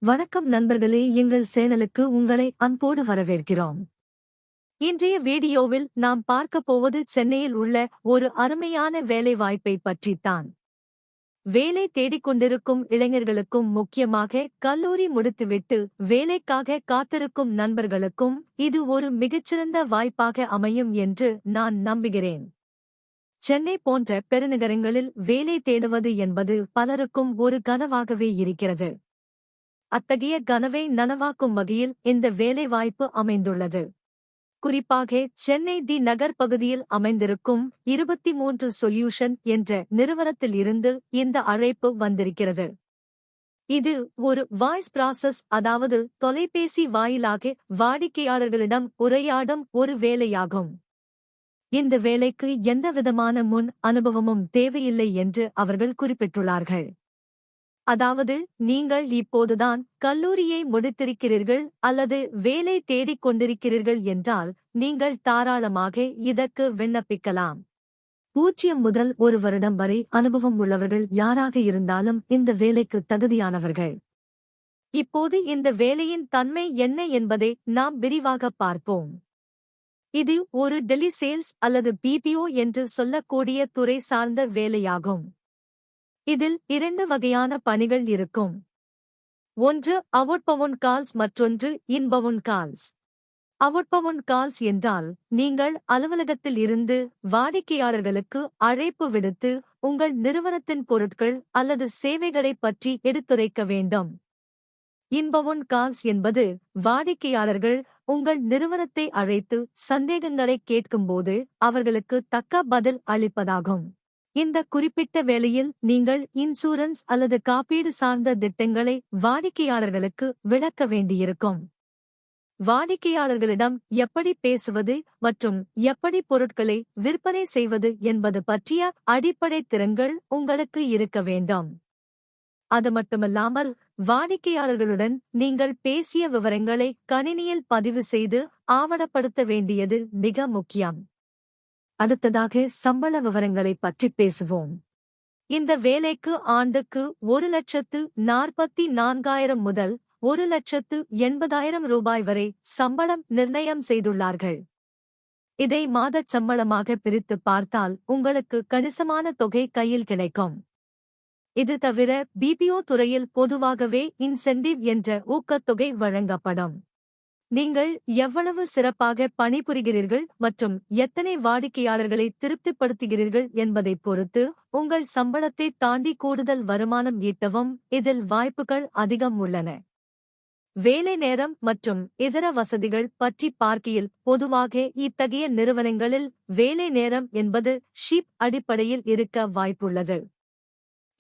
வணக்கம் நண்பர்களே, எங்கள் சேனலுக்கு உங்களை அன்போடு வரவேற்கிறோம். இன்றைய வீடியோவில் நாம் பார்க்கப் போவது சென்னையில் உள்ள ஒரு அருமையான வேலைவாய்ப்பை பற்றித்தான். வேலை தேடிக்கொண்டிருக்கும் இளைஞர்களுக்கும், முக்கியமாக கல்லூரி முடித்துவிட்டு வேலைக்காக காத்திருக்கும் நண்பர்களுக்கும் இது ஒரு மிகச்சிறந்த வாய்ப்பாக அமையும் என்று நான் நம்புகிறேன். சென்னை போன்ற பெருநகரங்களில் வேலை தேடுவது என்பது பலருக்கும் ஒரு கனவாகவே இருக்கிறது. அத்தகைய கனவை நனவாக்கும் வகையில் இந்த வேலைவாய்ப்பு அமைந்துள்ளது. குறிப்பாக சென்னை தி நகர் பகுதியில் அமைந்திருக்கும் 23 சொல்யூஷன் என்ற நிறுவனத்தில் இருந்து இந்த அழைப்பு வந்திருக்கிறது. இது ஒரு வாய்ஸ் ப்ராசஸ், அதாவது தொலைபேசி வாயிலாக வாடிக்கையாளர்களிடம் உரையாடும் ஒரு வேலையாகும். இந்த வேலைக்கு எந்தவிதமான முன் அனுபவமும் தேவையில்லை என்று அவர்கள் குறிப்பிட்டுள்ளார்கள். அதாவது, நீங்கள் இப்போதுதான் கல்லூரியை முடித்திருக்கிறீர்கள் அல்லது வேலை தேடிக் கொண்டிருக்கிறீர்கள் என்றால் நீங்கள் தாராளமாக இதற்கு விண்ணப்பிக்கலாம். 0 முதல் 1 வருடம் வரை அனுபவம் உள்ளவர்கள் யாராக இருந்தாலும் இந்த வேலைக்கு தகுதியானவர்கள். இப்போது இந்த வேலையின் தன்மை என்ன என்பதை நாம் விரிவாக பார்ப்போம். இது ஒரு டெலி சேல்ஸ் அல்லது பிபிஓ என்று சொல்லக்கூடிய துறை சார்ந்த வேலையாகும். இதில் 2 வகையான பணிகள் இருக்கும். ஒன்று அவுட்பவுண்ட் கால்ஸ், மற்றொன்று இன்பவுண்ட் கால்ஸ். அவுட்பவுண்ட் கால்ஸ் என்றால் நீங்கள் அலுவலகத்தில் இருந்து வாடிக்கையாளர்களுக்கு அழைப்பு விடுத்து உங்கள் நிறுவனத்தின் பொருட்கள் அல்லது சேவைகளைப் பற்றி எடுத்துரைக்க வேண்டும். இன்பவுண்ட் கால்ஸ் என்பது வாடிக்கையாளர்கள் உங்கள் நிறுவனத்தை அழைத்து சந்தேகங்களை கேட்கும்போது அவர்களுக்கு தக்க பதில் அளிப்பதாகும். இந்த குறிப்பிட்ட வேளையில் நீங்கள் இன்சூரன்ஸ் அல்லது காப்பீடு சார்ந்த திட்டங்களை வாடிக்கையாளர்களுக்கு விளக்க வேண்டியிருக்கும். வாடிக்கையாளர்களிடம் எப்படி பேசுவது மற்றும் எப்படி பொருட்களை விற்பனை செய்வது என்பது பற்றிய அடிப்படை திறன்கள் உங்களுக்கு இருக்க வேண்டும். அது மட்டுமல்லாமல், வாடிக்கையாளர்களுடன் நீங்கள் பேசிய விவரங்களை கணினியில் பதிவு செய்து ஆவணப்படுத்த வேண்டியது மிக முக்கியம். அடுத்ததாக சம்பள விவரங்களை பற்றி பேசுவோம். இந்த வேலைக்கு ஆண்டுக்கு 1,44,000 முதல் 1,80,000 ரூபாய் வரை சம்பளம் நிர்ணயம் செய்துள்ளார்கள். இதை மாதச் சம்பளமாக பிரித்து பார்த்தால் உங்களுக்கு கணிசமான தொகை கையில் கிடைக்கும். இது தவிர பிபிஓ துறையில் பொதுவாகவே இன்சென்டிவ் என்ற ஊக்கத்தொகை வழங்கப்படும். நீங்கள் எவ்வளவு சிறப்பாக பணிபுரிகிறீர்கள் மற்றும் எத்தனை வாடிக்கையாளர்களை திருப்திப்படுத்துகிறீர்கள் என்பதைப் பொறுத்து உங்கள் சம்பளத்தை தாண்டி கூடுதல் வருமானம் ஈட்டவும் இதில் வாய்ப்புகள் அதிகம் உள்ளன. வேலை நேரம் மற்றும் இதர வசதிகள் பற்றி பார்க்கையில், பொதுவாக இத்தகைய நிறுவனங்களில் வேலை நேரம் என்பது ஷிப்ட் அடிப்படையில் இருக்க வாய்ப்புள்ளது.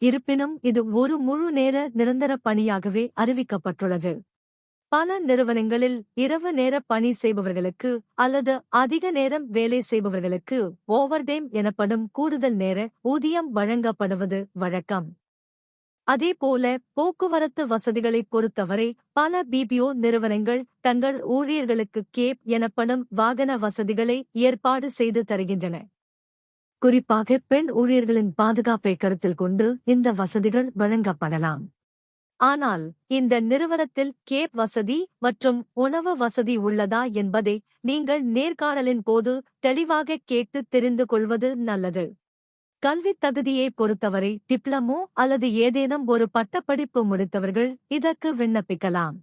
இருப்பினும் இது ஒரு முழு நேர நிரந்தர பணியாகவே அறிவிக்கப்பட்டுள்ளது. பல நிறுவனங்களில் இரவு நேர பணி செய்பவர்களுக்கு அல்லது அதிக நேரம் வேலை செய்பவர்களுக்கு ஓவர்டைம் எனப்படும் கூடுதல் நேர ஊதியம் வழங்கப்படுவது வழக்கம். அதேபோல போக்குவரத்து வசதிகளைப் பொறுத்தவரை பல பிபிஓ நிறுவனங்கள் தங்கள் ஊழியர்களுக்கு கேப் எனப்படும் வாகன வசதிகளை ஏற்பாடு செய்து தருகின்றன. குறிப்பாக பெண் ஊழியர்களின் பாதுகாப்பை கருத்தில் கொண்டு இந்த வசதிகள் வழங்கப்படலாம். ஆனால் இந்த நிறுவனத்தில் கேப் வசதி மற்றும் உணவு வசதி உள்ளதா என்பதை நீங்கள் நேர்காணலின் போது தெளிவாக கேட்டு தெரிந்து கொள்வது நல்லது. கல்வித் தகுதியை பொறுத்தவரை டிப்ளமோ அல்லது ஏதேனும் ஒரு பட்டப்படிப்பு முடித்தவர்கள் இதற்கு விண்ணப்பிக்கலாம்.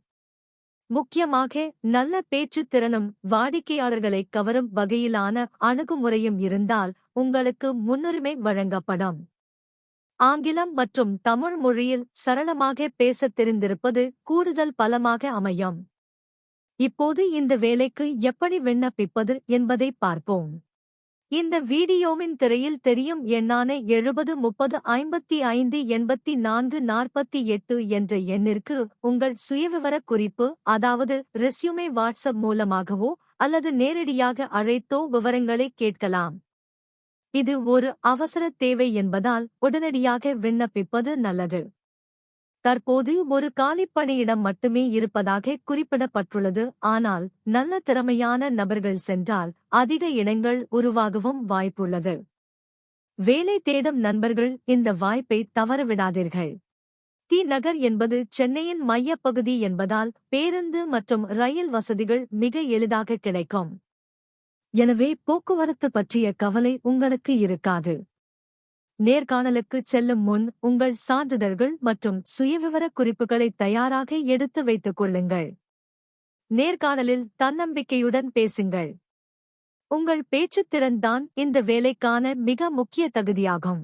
முக்கியமாக நல்ல பேச்சுத் திறனும் வாடிக்கையாளர்களை கவரும் வகையிலான அணுகுமுறையும் இருந்தால் உங்களுக்கு முன்னுரிமை வழங்கப்படும். ஆங்கிலம் மற்றும் தமிழ் மொழியில் சரளமாக பேசத் தெரிந்திருப்பது கூடுதல் பலமாக அமையும். இப்போது இந்த வேலைக்கு எப்படி விண்ணப்பிப்பது என்பதை பார்ப்போம். இந்த வீடியோவின் திரையில் தெரியும் எண்ணான 70 30 55 84 48 என்ற எண்ணிற்கு உங்கள் சுயவிவரக் குறிப்பு, அதாவது ரெஸ்யூமே வாட்ஸ்அப் மூலமாகவோ அல்லது நேரடியாக அழைத்தோ விவரங்களை கேட்கலாம். இது ஒரு அவசர தேவை என்பதால் உடனடியாக விண்ணப்பிப்பது நல்லது. தற்போது ஒரு காலிப்பணியிடம் மட்டுமே இருப்பதாக குறிப்பிடப்பட்டுள்ளது. ஆனால் நல்ல திறமையான நபர்கள் சென்றால் அதிக இடங்கள் உருவாகவும் வாய்ப்புள்ளது. வேலை தேடும் நண்பர்கள் இந்த வாய்ப்பை தவறவிடாதீர்கள். தி நகர் என்பது சென்னையின் மையப்பகுதி என்பதால் பேருந்து மற்றும் ரயில் வசதிகள் மிக எளிதாக கிடைக்கும். எனவே போக்குவரத்து பற்றிய கவலை உங்களுக்கு இருக்காது. நேர்காணலுக்குச் செல்லும் முன் உங்கள் சான்றிதழ்கள் மற்றும் சுயவிவரக் குறிப்புகளை தயாராக எடுத்து வைத்துக் கொள்ளுங்கள். நேர்காணலில் தன்னம்பிக்கையுடன் பேசுங்கள். உங்கள் பேச்சுத்திறன் தான் இந்த வேலைக்கான மிக முக்கிய தகுதியாகும்.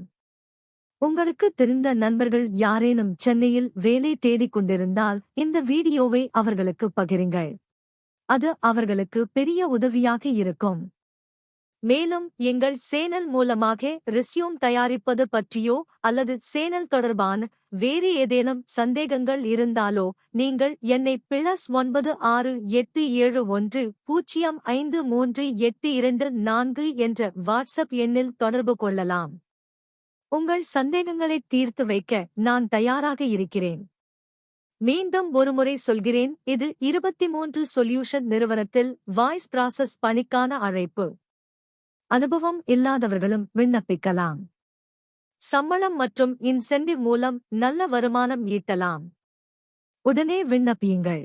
உங்களுக்கு தெரிந்த நண்பர்கள் யாரேனும் சென்னையில் வேலை தேடிக் கொண்டிருந்தால் இந்த வீடியோவை அவர்களுக்கு பகிருங்கள். அது அவர்களுக்கு பெரிய உதவியாக இருக்கும். மேலும் எங்கள் சேனல் மூலமாக ரெஸ்யூம் தயாரிப்பது பற்றியோ அல்லது சேனல் தொடர்பான வேறு ஏதேனும் சந்தேகங்கள் இருந்தாலோ நீங்கள் என்னை +96710538224 என்ற வாட்ஸ்அப் எண்ணில் தொடர்பு கொள்ளலாம். உங்கள் சந்தேகங்களை தீர்த்து வைக்க நான் தயாராக இருக்கிறேன். மீண்டும் ஒருமுறை சொல்கிறேன், இது 23 சொல்யூஷன் நிறுவனத்தில் வாய்ஸ் ப்ராசஸ் பணிக்கான அழைப்பு. அனுபவம் இல்லாதவர்களும் விண்ணப்பிக்கலாம். சம்பளம் மற்றும் இன்சென்டிவ் மூலம் நல்ல வருமானம் ஈட்டலாம். உடனே விண்ணப்பியுங்கள்.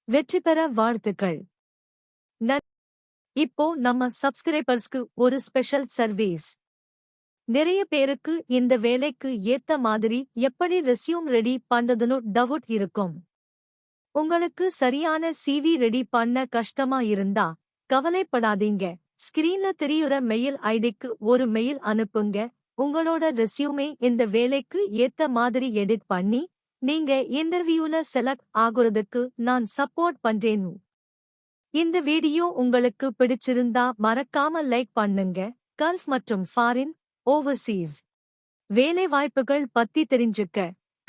வெற்றி பெற வாழ்த்துக்கள். இப்போ நம்ம சப்ஸ்கிரைபர்ஸ்க்கு ஒரு ஸ்பெஷல் சர்வீஸ். நிறைய பேருக்கு இந்த வேலைக்கு ஏத்த மாதிரி எப்படி ரெஸ்யூம் ரெடி பண்றதுன்னு டவுட் இருக்கும். உங்களுக்கு சரியான சிவி ரெடி பண்ண கஷ்டமா இருந்தா கவலைப்படாதீங்க. ஸ்கிரீன்ல தெரியுற மெயில் ஐடிக்கு ஒரு மெயில் அனுப்புங்க. உங்களோட ரெஸ்யூமே இந்த வேலைக்கு ஏத்த மாதிரி எடிட் பண்ணி நீங்க இன்டர்வியூல செலக்ட் ஆகுறதுக்கு நான் சப்போர்ட் பண்றேன். இந்த வீடியோ உங்களுக்கு பிடிச்சிருந்தா மறக்காம லைக் பண்ணுங்க. கல்ஃப் மற்றும் ஃபாரின் ஓவர்சீஸ் வேலை வாய்ப்புகள் பத்தி தெரிஞ்சுக்க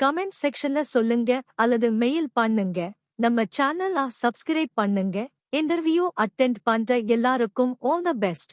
கமெண்ட் செக்ஷன்ல சொல்லுங்க அல்லது மெயில் பண்ணுங்க. நம்ம சேனலை சப்ஸ்கிரைப் பண்ணுங்க. இன்டர்வியூ அட்டெண்ட் பண்ற எல்லாருக்கும் ஆல் தி பெஸ்ட்.